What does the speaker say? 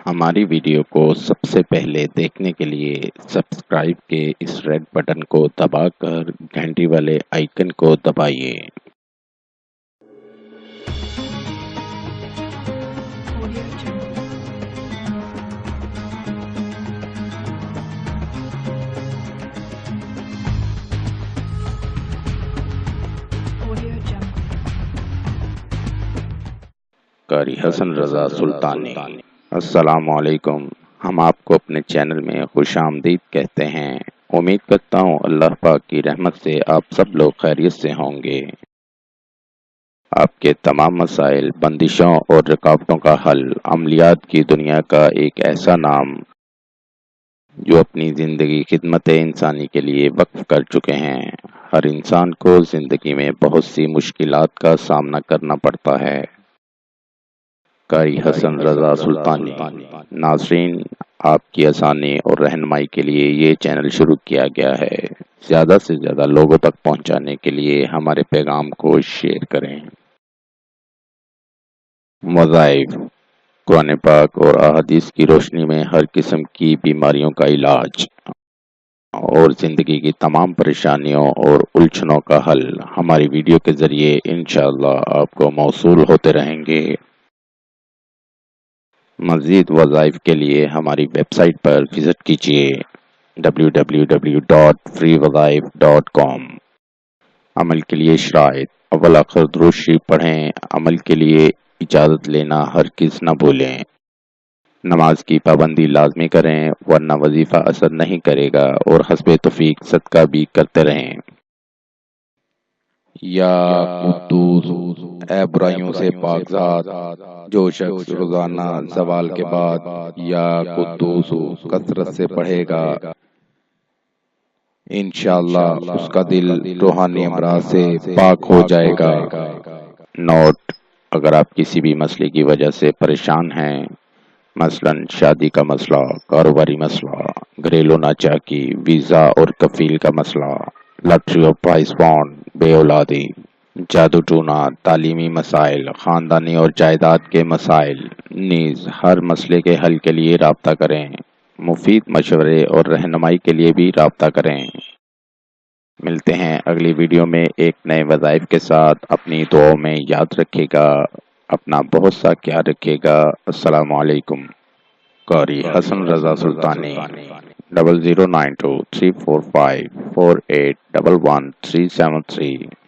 ہماری ویڈیو کو سب سے پہلے دیکھنے کے لیے سبسکرائب کے اس ریڈ بٹن کو دبا کر گھنٹی والے آئیکن کو دبائیے۔ قاری حسن رضا سلطانی۔ السلام علیکم۔ ہم آپ کو اپنے چینل میں خوش آمدید کہتے ہیں۔ امید کرتا ہوں اللہ پاک کی رحمت سے آپ سب لوگ خیریت سے ہوں گے۔ آپ کے تمام مسائل، بندشوں اور رکاوٹوں کا حل، عملیات کی دنیا کا ایک ایسا نام جو اپنی زندگی خدمت انسانی کے لیے وقف کر چکے ہیں۔ ہر انسان کو زندگی میں بہت سی مشکلات کا سامنا کرنا پڑتا ہے۔ قاری حسن رضا سلطانی۔ ناظرین، آپ کی آسانی اور رہنمائی کے لیے یہ چینل شروع کیا گیا ہے۔ زیادہ سے زیادہ لوگوں تک پہنچانے کے لیے ہمارے پیغام کو شیئر کریں۔ وظائف، قرآن پاک اور احادیث کی روشنی میں ہر قسم کی بیماریوں کا علاج اور زندگی کی تمام پریشانیوں اور الجھنوں کا حل ہماری ویڈیو کے ذریعے انشاءاللہ آپ کو موصول ہوتے رہیں گے۔ مزید وظائف کے لیے ہماری ویب سائٹ پر وزٹ کیجیے www.freewazaif.com۔ عمل کے لیے شرائط: اول آخر درود شریف پڑھیں۔ عمل کے لیے اجازت لینا ہرگز نہ بھولیں۔ نماز کی پابندی لازمی کریں ورنہ وظیفہ اثر نہیں کرے گا، اور حسب توفیق صدقہ بھی کرتے رہیں۔ یا قدوس، اے برائیوں سے پاک ذات، جو شخص روزانہ زوال کے بعد یا قدوس کثرت سے پڑھے گا، انشاءاللہ اس کا دل روحانی امراض سے پاک ہو جائے گا۔ نوٹ: اگر آپ کسی بھی مسئلے کی وجہ سے پریشان ہیں، مثلا شادی کا مسئلہ، کاروباری مسئلہ، گھریلو ناچاکی، ویزا اور کفیل کا مسئلہ، لاٹری اور پرائز بانڈ، بے اولادی، جادو ٹونا، تعلیمی مسائل، خاندانی اور جائیداد کے مسائل، نیز ہر مسئلے کے حل کے لیے رابطہ کریں۔ مفید مشورے اور رہنمائی کے لیے بھی رابطہ کریں۔ ملتے ہیں اگلی ویڈیو میں ایک نئے وظائف کے ساتھ۔ اپنی دعاؤں میں یاد رکھے گا، اپنا بہت سا خیال رکھے گا۔ السلام علیکم۔ قاری حسن رضا سلطانی۔ 0092 345 4811 373